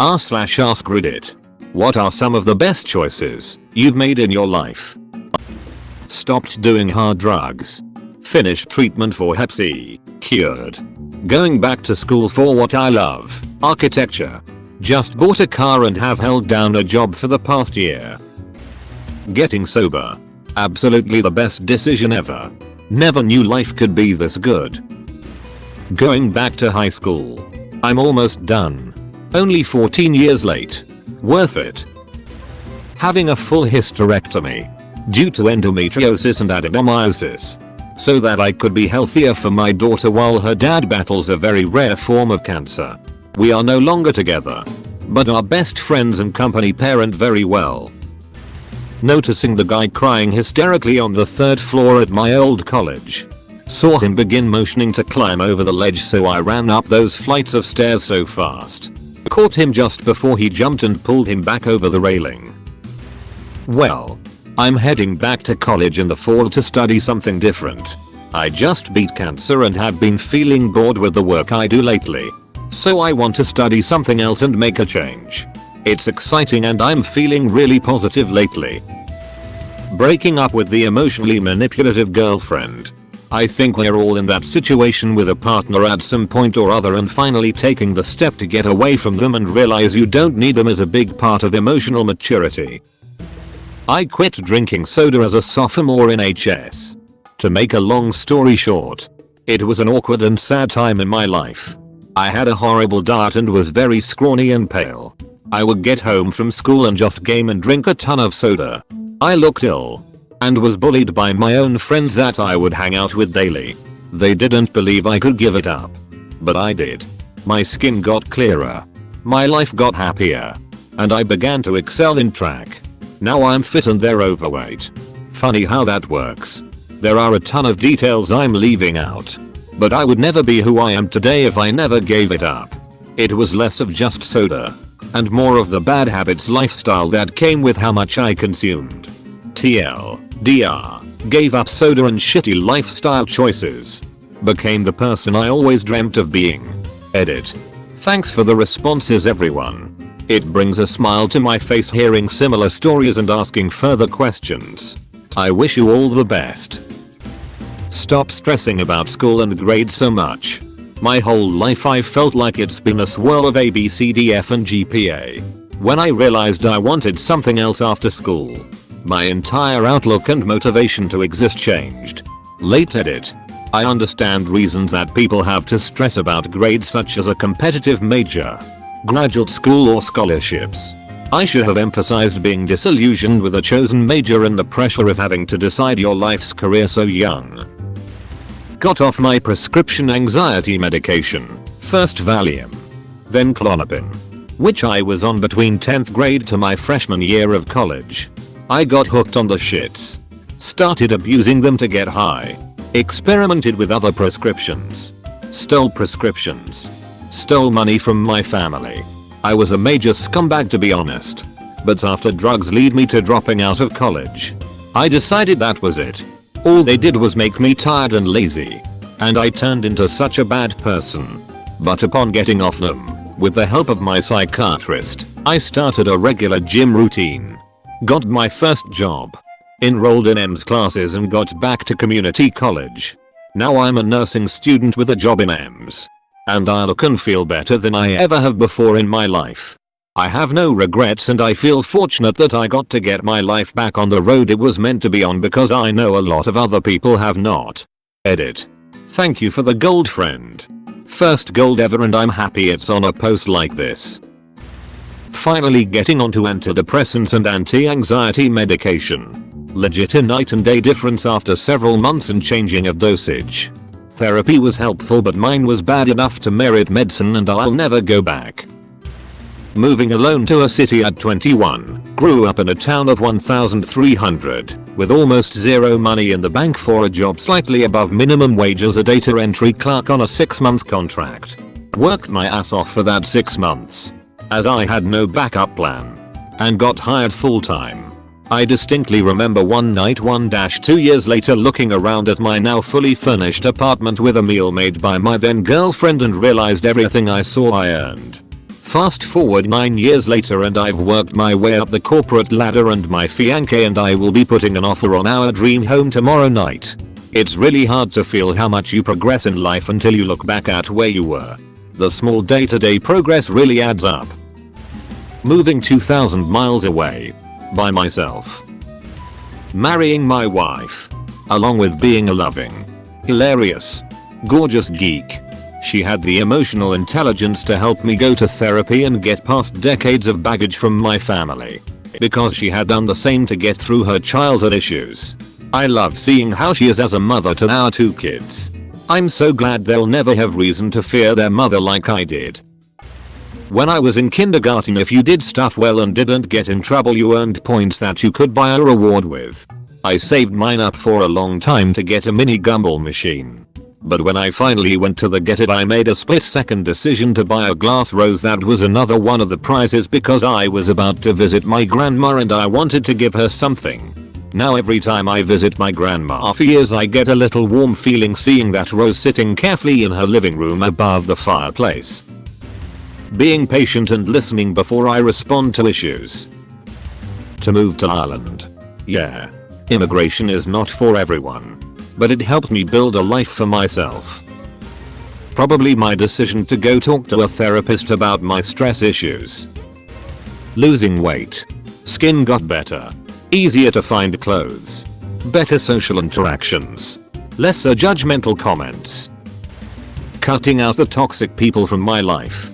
r/AskReddit. What are some of the best choices you've made in your life? Stopped doing hard drugs. Finished treatment for Hep C. Cured. Going back to school for what I love, architecture. Just bought a car and have held down a job for the past year. Getting sober. Absolutely the best decision ever. Never knew life could be this good. Going back to high school. I'm almost done. Only 14 years late. Worth it. Having a full hysterectomy due to endometriosis and adenomyosis, so that I could be healthier for my daughter while her dad battles a very rare form of cancer. We are no longer together, but are best friends and company parent very well. Noticing the guy crying hysterically on the 3rd floor at my old college. Saw him begin motioning to climb over the ledge, so I ran up those flights of stairs so fast. Caught him just before he jumped and pulled him back over the railing. Well, I'm heading back to college in the fall to study something different. I just beat cancer and have been feeling bored with the work I do lately. So I want to study something else and make a change. It's exciting and I'm feeling really positive lately. Breaking up with the emotionally manipulative girlfriend. I think we're all in that situation with a partner at some point or other, and finally taking the step to get away from them and realize you don't need them is a big part of emotional maturity. I quit drinking soda as a sophomore in HS. To make a long story short, it was an awkward and sad time in my life. I had a horrible diet and was very scrawny and pale. I would get home from school and just game and drink a ton of soda. I looked ill and was bullied by my own friends that I would hang out with daily. They didn't believe I could give it up, but I did. My skin got clearer, my life got happier, and I began to excel in track. Now I'm fit and they're overweight. Funny how that works. There are a ton of details I'm leaving out, but I would never be who I am today if I never gave it up. It was less of just soda and more of the bad habits lifestyle that came with how much I consumed. TLDR, gave up soda and shitty lifestyle choices. Became the person I always dreamt of being. Edit. Thanks for the responses, everyone. It brings a smile to my face hearing similar stories and asking further questions. I wish you all the best. Stop stressing about school and grades so much. My whole life I felt like it's been a swirl of A, B, C, D, F and GPA. When I realized I wanted something else after school, my entire outlook and motivation to exist changed. Late edit. I understand reasons that people have to stress about grades such as a competitive major, graduate school or scholarships. I should have emphasized being disillusioned with a chosen major and the pressure of having to decide your life's career so young. Got off my prescription anxiety medication, first Valium, then Klonopin, which I was on between 10th grade to my freshman year of college. I got hooked on the shits. Started abusing them to get high. Experimented with other prescriptions. Stole prescriptions. Stole money from my family. I was a major scumbag, to be honest. But after drugs lead me to dropping out of college, I decided that was it. All they did was make me tired and lazy. And I turned into such a bad person. But upon getting off them, with the help of my psychiatrist, I started a regular gym routine. Got my first job. Enrolled in EMS classes and got back to community college. Now I'm a nursing student with a job in EMS. And I look and feel better than I ever have before in my life. I have no regrets and I feel fortunate that I got to get my life back on the road it was meant to be on, because I know a lot of other people have not. Edit. Thank you for the gold, friend. First gold ever, and I'm happy it's on a post like this. Finally getting onto antidepressants and anti-anxiety medication. Legit a night and day difference after several months and changing of dosage. Therapy was helpful, but mine was bad enough to merit medicine and I'll never go back. Moving alone to a city at 21. Grew up in a town of 1,300 with almost zero money in the bank for a job slightly above minimum wage as a data entry clerk on a 6-month contract. Worked my ass off for that 6 months, as I had no backup plan, and got hired full time. I distinctly remember one night 1-2 years later looking around at my now fully furnished apartment with a meal made by my then girlfriend and realized everything I saw I earned. Fast forward 9 years later and I've worked my way up the corporate ladder, and my fiancé and I will be putting an offer on our dream home tomorrow night. It's really hard to feel how much you progress in life until you look back at where you were. The small day-to-day progress really adds up. Moving 2,000 miles away. By myself. Marrying my wife. Along with being a loving, hilarious, gorgeous geek. She had the emotional intelligence to help me go to therapy and get past decades of baggage from my family. Because she had done the same to get through her childhood issues. I love seeing how she is as a mother to our 2 kids. I'm so glad they'll never have reason to fear their mother like I did. When I was in kindergarten, if you did stuff well and didn't get in trouble, you earned points that you could buy a reward with. I saved mine up for a long time to get a mini gumball machine. But when I finally went to get it, I made a split-second decision to buy a glass rose. That was another one of the prizes because I was about to visit my grandma and I wanted to give her something. Now every time I visit my grandma for years, I get a little warm feeling seeing that rose sitting carefully in her living room above the fireplace. Being patient and listening before I respond to issues. To move to Ireland. Yeah. Immigration is not for everyone. But it helped me build a life for myself. Probably my decision to go talk to a therapist about my stress issues. Losing weight. Skin got better. Easier to find clothes. Better social interactions. Lesser judgmental comments. Cutting out the toxic people from my life.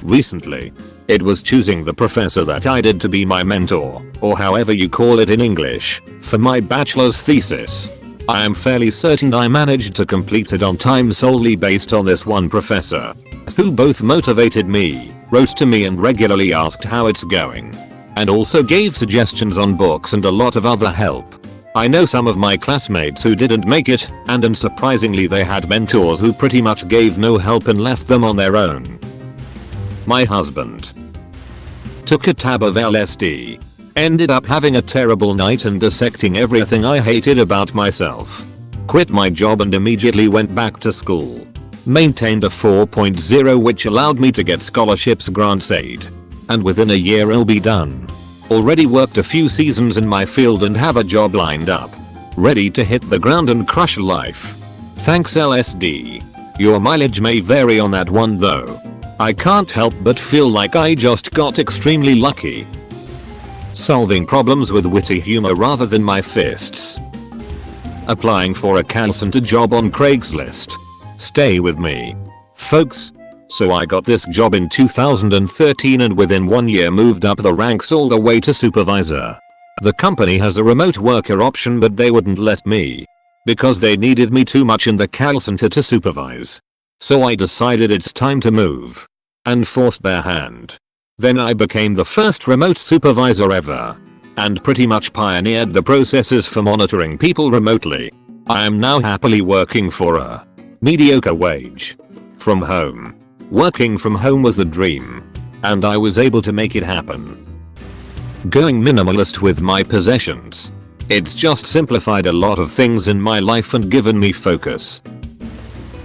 Recently, it was choosing the professor that I did to be my mentor, or however you call it in English, for my bachelor's thesis. I am fairly certain I managed to complete it on time solely based on this one professor, who both motivated me, wrote to me and regularly asked how it's going, and also gave suggestions on books and a lot of other help. I know some of my classmates who didn't make it, and unsurprisingly they had mentors who pretty much gave no help and left them on their own. My husband took a tab of LSD, ended up having a terrible night and dissecting everything I hated about myself. Quit my job and immediately went back to school. Maintained a 4.0 which allowed me to get scholarships, grants, aid. And within a year I'll be done. Already worked a few seasons in my field and have a job lined up. Ready to hit the ground and crush life. Thanks LSD. Your mileage may vary on that one though. I can't help but feel like I just got extremely lucky. Solving problems with witty humor rather than my fists. Applying for a call center job on Craigslist. Stay with me, folks. So I got this job in 2013 and within 1 year moved up the ranks all the way to supervisor. The company has a remote worker option but they wouldn't let me. Because they needed me too much in the call center to supervise. So I decided it's time to move. And forced their hand. Then I became the first remote supervisor ever. And pretty much pioneered the processes for monitoring people remotely. I am now happily working for a mediocre wage. From home. Working from home was a dream. And I was able to make it happen. Going minimalist with my possessions. It's just simplified a lot of things in my life and given me focus.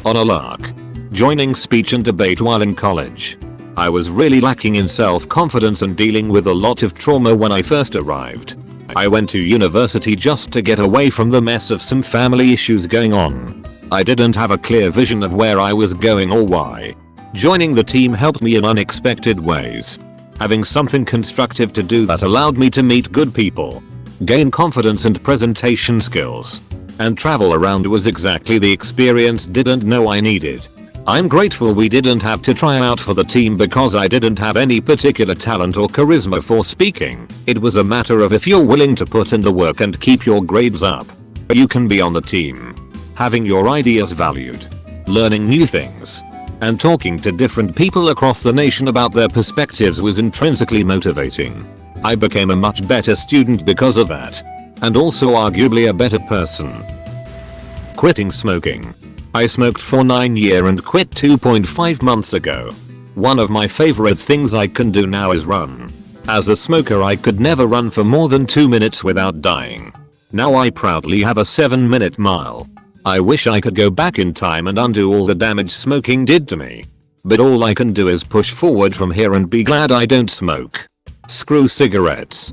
On a lark. Joining speech and debate while in college. I was really lacking in self-confidence and dealing with a lot of trauma when I first arrived. I went to university just to get away from the mess of some family issues going on. I didn't have a clear vision of where I was going or why. Joining the team helped me in unexpected ways. Having something constructive to do that allowed me to meet good people, gain confidence and presentation skills, and travel around was exactly the experience didn't know I needed. I'm grateful we didn't have to try out for the team because I didn't have any particular talent or charisma for speaking. It was a matter of if you're willing to put in the work and keep your grades up, you can be on the team. Having your ideas valued, learning new things, and talking to different people across the nation about their perspectives was intrinsically motivating. I became a much better student because of that, and also arguably a better person. Quitting smoking. I smoked for 9 years and quit 2.5 months ago. One of my favorite things I can do now is run. As a smoker I could never run for more than 2 minutes without dying. Now I proudly have a 7-minute mile. I wish I could go back in time and undo all the damage smoking did to me. But all I can do is push forward from here and be glad I don't smoke. Screw cigarettes.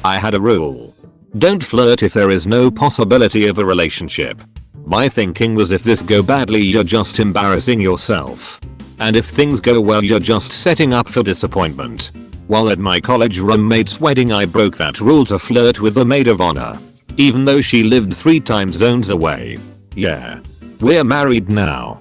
I had a rule. Don't flirt if there is no possibility of a relationship. My thinking was if this go badly you're just embarrassing yourself. And if things go well you're just setting up for disappointment. While at my college roommate's wedding I broke that rule to flirt with the maid of honor. Even though she lived 3 time zones away. Yeah. We're married now.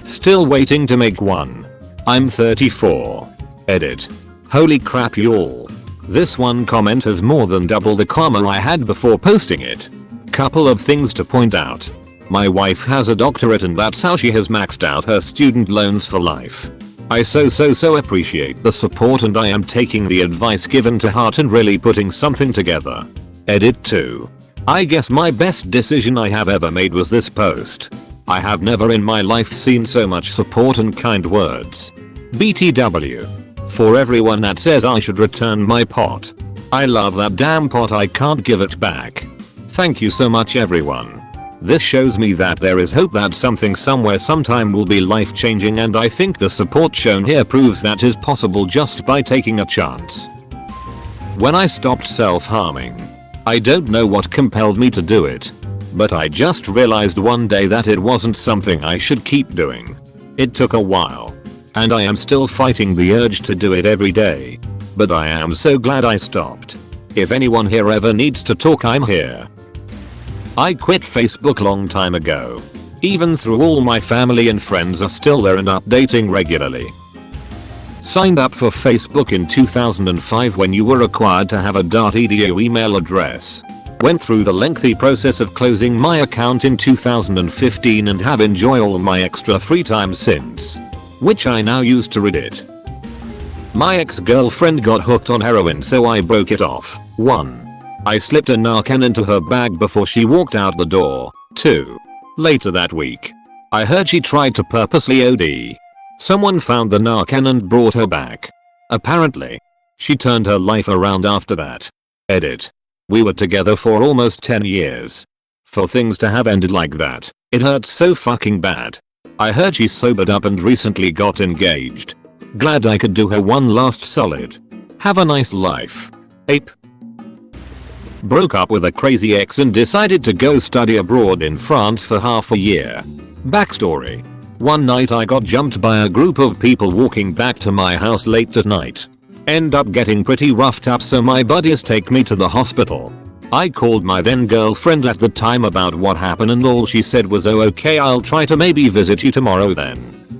Still waiting to make one. I'm 34. Edit. Holy crap y'all. This one comment has more than double the comma I had before posting it. Couple of things to point out. My wife has a doctorate and that's how she has maxed out her student loans for life. I so appreciate the support and I am taking the advice given to heart and really putting something together. Edit 2. I guess my best decision I have ever made was this post. I have never in my life seen so much support and kind words. BTW. For everyone that says I should return my pot. I love that damn pot, I can't give it back. Thank you so much everyone. This shows me that there is hope that something somewhere sometime will be life changing and I think the support shown here proves that is possible just by taking a chance. When I stopped self-harming, I don't know what compelled me to do it. But I just realized one day that it wasn't something I should keep doing. It took a while. And I am still fighting the urge to do it every day. But I am so glad I stopped. If anyone here ever needs to talk I'm here. I quit Facebook long time ago. Even through all my family and friends are still there and updating regularly. Signed up for Facebook in 2005 when you were required to have a .edu email address. Went through the lengthy process of closing my account in 2015 and have enjoyed all my extra free time since. Which I now use to Reddit. My ex-girlfriend got hooked on heroin so I broke it off. 1. I slipped a Narcan into her bag before she walked out the door. 2. Later that week. I heard she tried to purposely OD. Someone found the Narcan and brought her back. Apparently. She turned her life around after that. Edit. We were together for almost 10 years. For things to have ended like that, it hurts so fucking bad. I heard she sobered up and recently got engaged. Glad I could do her one last solid. Have a nice life. Ape. Broke up with a crazy ex and decided to go study abroad in France for half a year. Backstory. One night I got jumped by a group of people walking back to my house late at night. End up getting pretty roughed up so my buddies take me to the hospital. I called my then girlfriend at the time about what happened and all she said was oh okay I'll try to maybe visit you tomorrow then.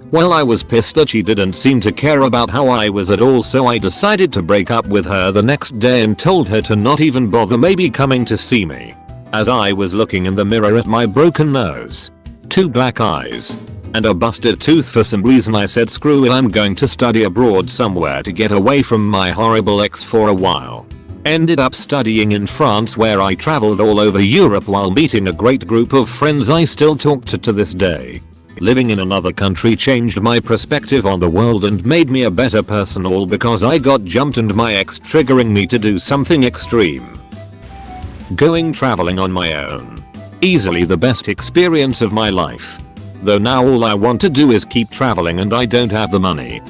Well I was pissed that she didn't seem to care about how I was at all so I decided to break up with her the next day and told her to not even bother maybe coming to see me. As I was looking in the mirror at my broken nose, 2 black eyes, and a busted tooth for some reason I said screw it I'm going to study abroad somewhere to get away from my horrible ex for a while. Ended up studying in France where I traveled all over Europe while meeting a great group of friends I still talk to this day. Living in another country changed my perspective on the world and made me a better person all because I got jumped and my ex triggering me to do something extreme. Going traveling on my own. Easily the best experience of my life. Though now all I want to do is keep traveling and I don't have the money.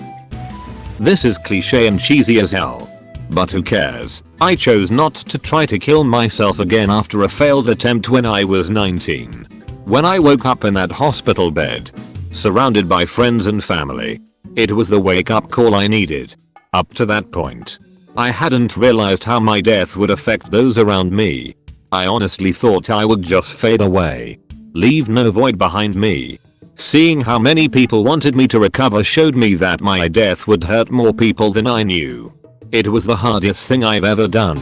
This is cliche and cheesy as hell. But who cares? I chose not to try to kill myself again after a failed attempt when I was 19. When I woke up in that hospital bed, surrounded by friends and family, it was the wake up call I needed. Up to that point, I hadn't realized how my death would affect those around me. I honestly thought I would just fade away, leave no void behind me. Seeing how many people wanted me to recover showed me that my death would hurt more people than I knew. It was the hardest thing I've ever done.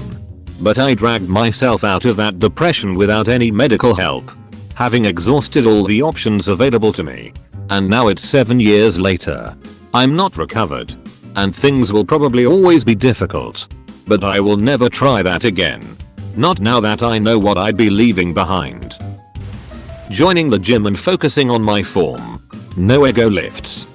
But I dragged myself out of that depression without any medical help, having exhausted all the options available to me. And now it's 7 years later. I'm not recovered. And things will probably always be difficult. But I will never try that again. Not now that I know what I'd be leaving behind. Joining the gym and focusing on my form. No ego lifts.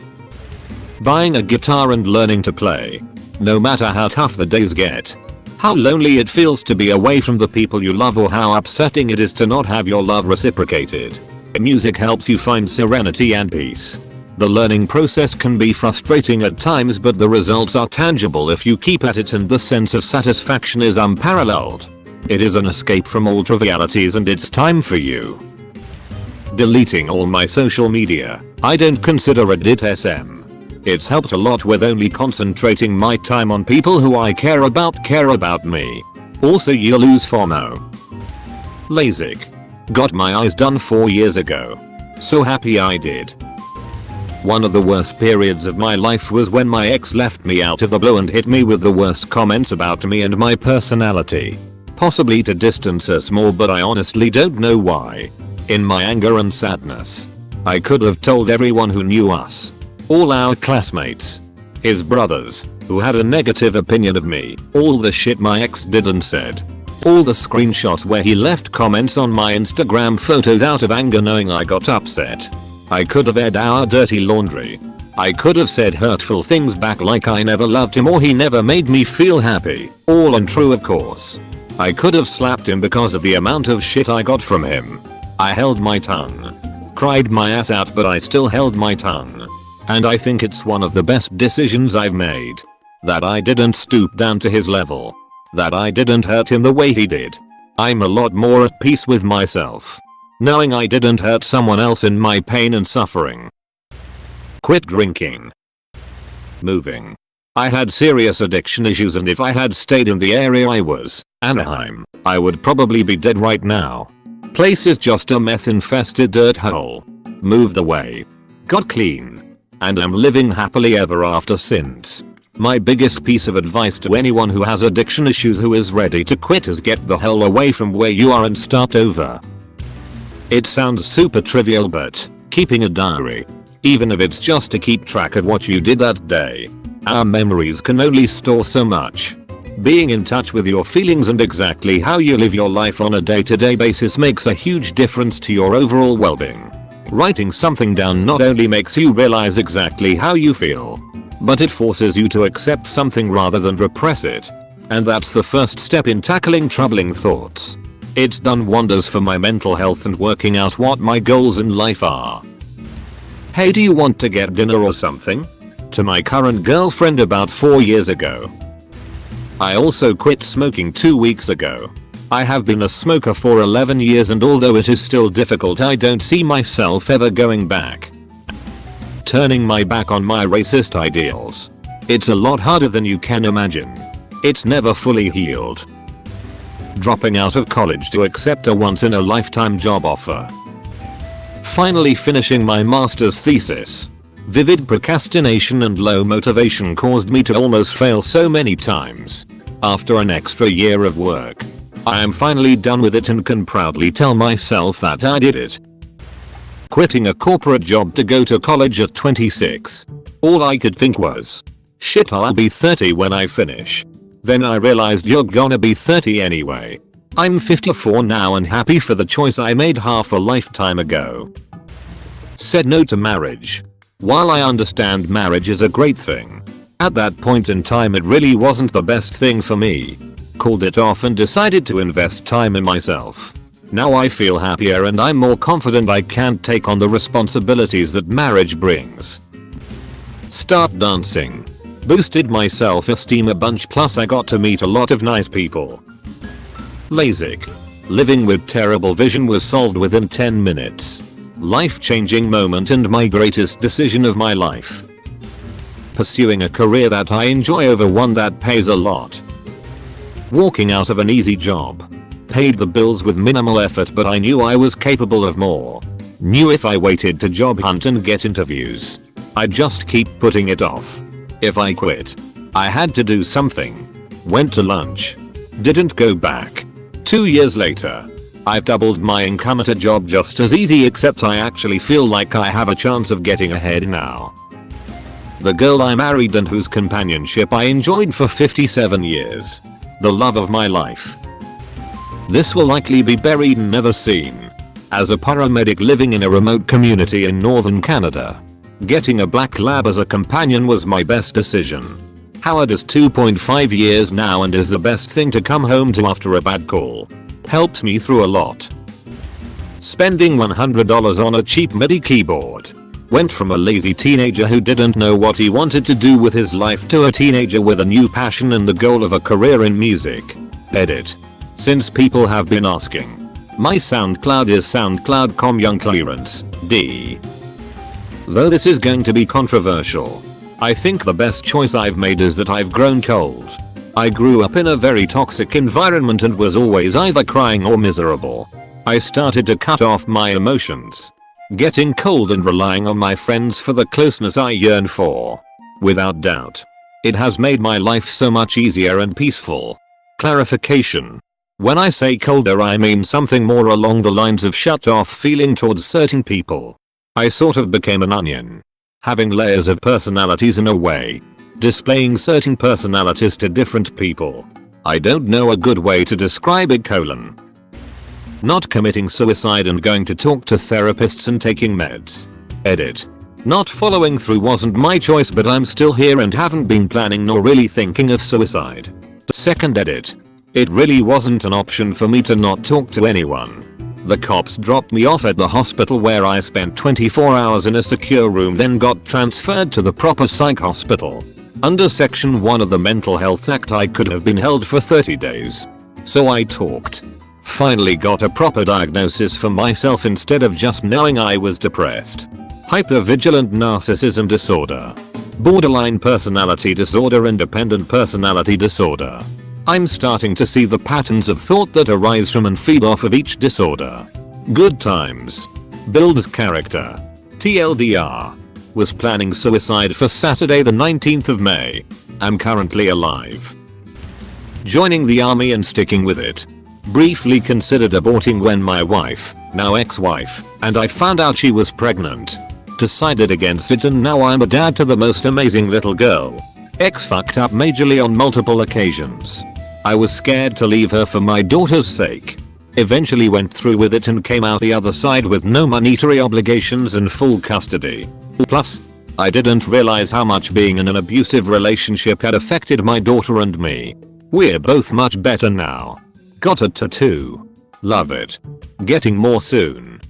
Buying a guitar and learning to play. No matter how tough the days get. How lonely it feels to be away from the people you love or how upsetting it is to not have your love reciprocated. Music helps you find serenity and peace. The learning process can be frustrating at times, but the results are tangible if you keep at it, and the sense of satisfaction is unparalleled. It is an escape from all trivialities, and it's time for you. Deleting all my social media. I don't consider Reddit SM. It's helped a lot with only concentrating my time on people who I care about me. Also, you lose FOMO. LASIK. Got my eyes done 4 years ago. So happy I did. One of the worst periods of my life was when my ex left me out of the blue and hit me with the worst comments about me and my personality. Possibly to distance us more, but I honestly don't know why. In my anger and sadness, I could have told everyone who knew us. All our classmates. His brothers, who had a negative opinion of me. All the shit my ex did and said. All the screenshots where he left comments on my Instagram photos out of anger knowing I got upset. I could have aired our dirty laundry. I could have said hurtful things back like I never loved him or he never made me feel happy. All untrue, of course. I could have slapped him because of the amount of shit I got from him. I held my tongue. Cried my ass out, but I still held my tongue. And I think it's one of the best decisions I've made. That I didn't stoop down to his level. That I didn't hurt him the way he did. I'm a lot more at peace with myself, knowing I didn't hurt someone else in my pain and suffering. Quit drinking. Moving. I had serious addiction issues, and if I had stayed in the area I was, Anaheim, I would probably be dead right now. Place is just a meth infested dirt hole. Moved away. Got clean. And am living happily ever after since. My biggest piece of advice to anyone who has addiction issues who is ready to quit is get the hell away from where you are and start over. It sounds super trivial, but keeping a diary, even if it's just to keep track of what you did that day. Our memories can only store so much. Being in touch with your feelings and exactly how you live your life on a day-to-day basis makes a huge difference to your overall well-being. Writing something down not only makes you realize exactly how you feel, but it forces you to accept something rather than repress it. And that's the first step in tackling troubling thoughts. It's done wonders for my mental health and working out what my goals in life are. Hey, do you want to get dinner or something? To my current girlfriend about 4 years ago. I also quit smoking 2 weeks ago. I have been a smoker for 11 years, and although it is still difficult, I don't see myself ever going back. Turning my back on my racist ideals. It's a lot harder than you can imagine. It's never fully healed. Dropping out of college to accept a once-in-a-lifetime job offer. Finally finishing my master's thesis. Vivid procrastination and low motivation caused me to almost fail so many times. After an extra year of work, I am finally done with it and can proudly tell myself that I did it. Quitting a corporate job to go to college at 26. All I could think was, shit, I'll be 30 when I finish. Then I realized you're gonna be 30 anyway. I'm 54 now and happy for the choice I made half a lifetime ago. Said no to marriage. While I understand marriage is a great thing, at that point in time it really wasn't the best thing for me. Called it off and decided to invest time in myself. Now I feel happier and I'm more confident I can take on the responsibilities that marriage brings. Start dancing. Boosted my self-esteem a bunch, plus I got to meet a lot of nice people. LASIK. Living with terrible vision was solved within 10 minutes. Life-changing moment and my greatest decision of my life. Pursuing a career that I enjoy over one that pays a lot. Walking out of an easy job. Paid the bills with minimal effort, but I knew I was capable of more. Knew if I waited to job hunt and get interviews, I'd just keep putting it off. If I quit, I had to do something. Went to lunch. Didn't go back. 2 years later, I've doubled my income at a job just as easy, except I actually feel like I have a chance of getting ahead now. The girl I married and whose companionship I enjoyed for 57 years. The love of my life. This will likely be buried and never seen. As a paramedic living in a remote community in northern Canada, getting a black lab as a companion was my best decision. Howard is 2.5 years now and is the best thing to come home to after a bad call. Helps me through a lot. Spending $100 on a cheap MIDI keyboard. Went from a lazy teenager who didn't know what he wanted to do with his life to a teenager with a new passion and the goal of a career in music. Edit. Since people have been asking, my SoundCloud is soundcloud.com young clearance, D. Though this is going to be controversial, I think the best choice I've made is that I've grown cold. I grew up in a very toxic environment and was always either crying or miserable. I started to cut off my emotions, getting cold and relying on my friends for the closeness I yearn for. Without doubt, it has made my life so much easier and peaceful. Clarification. When I say colder, I mean something more along the lines of shut off feeling towards certain people. I sort of became an onion, having layers of personalities in a way, displaying certain personalities to different people. I don't know a good way to describe it. Not committing suicide and going to talk to therapists and taking meds. Edit. Not following through wasn't my choice, but I'm still here and haven't been planning nor really thinking of suicide. Second edit. It really wasn't an option for me to not talk to anyone. The cops dropped me off at the hospital where I spent 24 hours in a secure room, then got transferred to the proper psych hospital. Under section 1 of the Mental Health Act I could have been held for 30 days. So I talked. Finally got a proper diagnosis for myself instead of just knowing I was depressed. Hypervigilant narcissism disorder. Borderline personality disorder and dependent personality disorder. I'm starting to see the patterns of thought that arise from and feed off of each disorder. Good times. Builds character. TLDR. Was planning suicide for Saturday the 19th of May. I'm currently alive. Joining the army and sticking with it. Briefly considered aborting when my wife, now ex-wife, and I found out she was pregnant. Decided against it and now I'm a dad to the most amazing little girl. Ex fucked up majorly on multiple occasions. I was scared to leave her for my daughter's sake. Eventually went through with it and came out the other side with no monetary obligations and full custody. Plus, I didn't realize how much being in an abusive relationship had affected my daughter and me. We're both much better now. Got a tattoo. Love it. Getting more soon.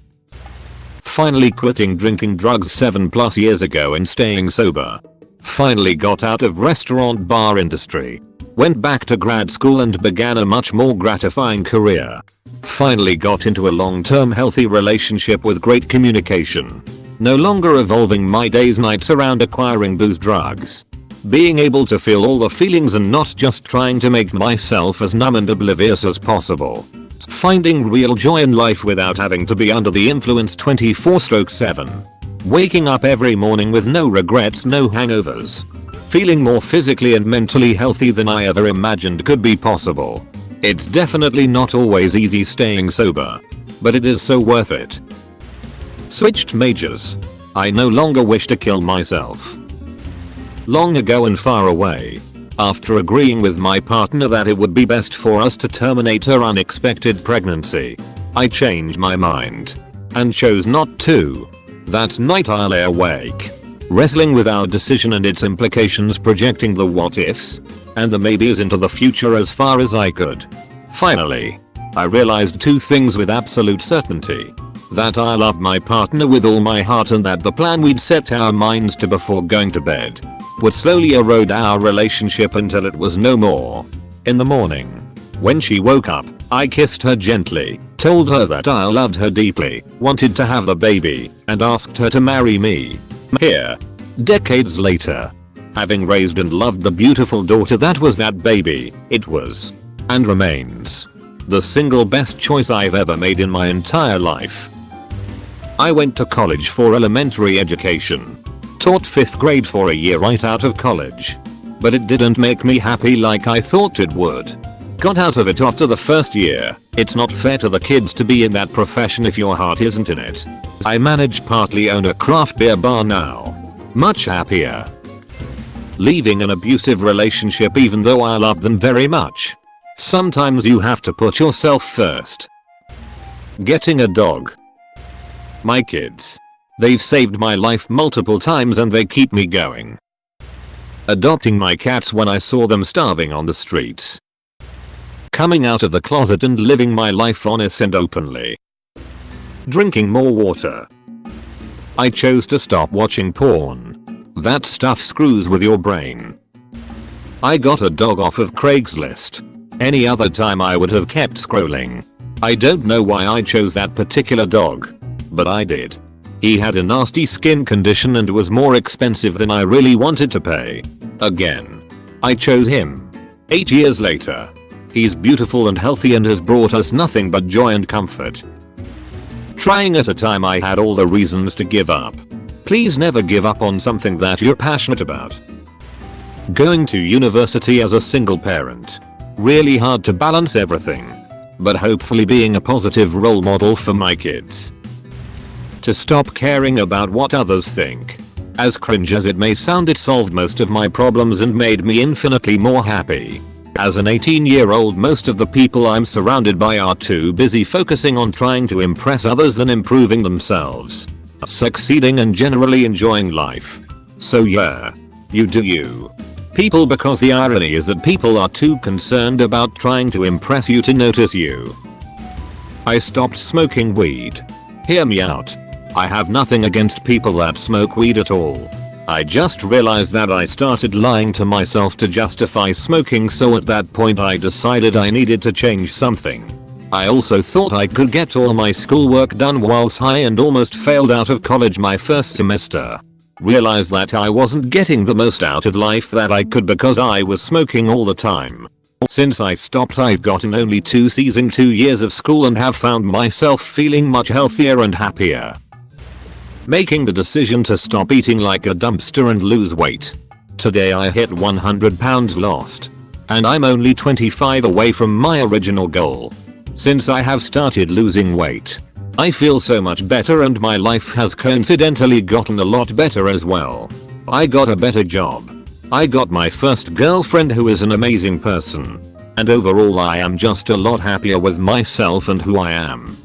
Finally quitting drinking drugs 7+ years ago and staying sober. Finally got out of restaurant bar industry. Went back to grad school and began a much more gratifying career. Finally got into a long-term healthy relationship with great communication. No longer evolving my days nights around acquiring booze drugs. Being able to feel all the feelings and not just trying to make myself as numb and oblivious as possible. Finding real joy in life without having to be under the influence 24/7. Waking up every morning with no regrets, no hangovers. Feeling more physically and mentally healthy than I ever imagined could be possible. It's definitely not always easy staying sober, but it is so worth it. Switched majors. I no longer wish to kill myself. Long ago and far away, after agreeing with my partner that it would be best for us to terminate her unexpected pregnancy, I changed my mind and chose not to. That night I lay awake, wrestling with our decision and its implications, projecting the what ifs and the maybes into the future as far as I could. Finally, I realized two things with absolute certainty. That I loved my partner with all my heart and that the plan we'd set our minds to before going to bed would slowly erode our relationship until it was no more. In the morning, when she woke up, I kissed her gently, told her that I loved her deeply, wanted to have the baby, and asked her to marry me. Here, decades later, having raised and loved the beautiful daughter that was that baby, it was, and remains, the single best choice I've ever made in my entire life. I went to college for elementary education. Taught 5th grade for a year right out of college. But it didn't make me happy like I thought it would. Got out of it after the first year. It's not fair to the kids to be in that profession if your heart isn't in it. I manage partly own a craft beer bar now. Much happier. Leaving an abusive relationship even though I love them very much. Sometimes you have to put yourself first. Getting a dog. My kids. They've saved my life multiple times and they keep me going. Adopting my cats when I saw them starving on the streets. Coming out of the closet and living my life honest and openly. Drinking more water. I chose to stop watching porn. That stuff screws with your brain. I got a dog off of Craigslist. Any other time I would have kept scrolling. I don't know why I chose that particular dog, but I did. He had a nasty skin condition and was more expensive than I really wanted to pay. Again, I chose him. 8 years later, he's beautiful and healthy and has brought us nothing but joy and comfort. Trying at a time I had all the reasons to give up. Please never give up on something that you're passionate about. Going to university as a single parent. Really hard to balance everything. But hopefully being a positive role model for my kids. To stop caring about what others think. As cringe as it may sound, it solved most of my problems and made me infinitely more happy. As an 18-year-old, most of the people I'm surrounded by are too busy focusing on trying to impress others than improving themselves, succeeding and generally enjoying life. So yeah, you do you. People, because the irony is that people are too concerned about trying to impress you to notice you. I stopped smoking weed. Hear me out. I have nothing against people that smoke weed at all. I just realized that I started lying to myself to justify smoking, so at that point I decided I needed to change something. I also thought I could get all my schoolwork done whilst high and almost failed out of college my first semester. Realized that I wasn't getting the most out of life that I could because I was smoking all the time. Since I stopped, I've gotten only 2 C's in 2 years of school and have found myself feeling much healthier and happier. Making the decision to stop eating like a dumpster and lose weight. Today I hit 100 pounds lost. And I'm only 25 away from my original goal. Since I have started losing weight, I feel so much better and my life has coincidentally gotten a lot better as well. I got a better job. I got my first girlfriend who is an amazing person. And overall I am just a lot happier with myself and who I am.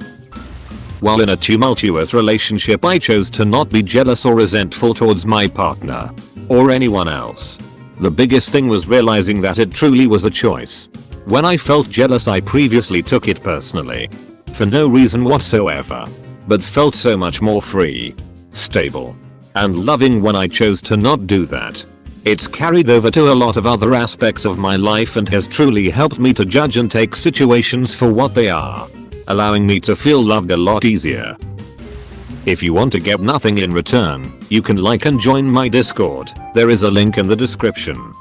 While in a tumultuous relationship, I chose to not be jealous or resentful towards my partner or anyone else. The biggest thing was realizing that it truly was a choice. When I felt jealous, I previously took it personally. For no reason whatsoever. But felt so much more free, stable, and loving when I chose to not do that. It's carried over to a lot of other aspects of my life and has truly helped me to judge and take situations for what they are, allowing me to feel loved a lot easier. If you want to get nothing in return, you can like and join my Discord. There is a link in the description.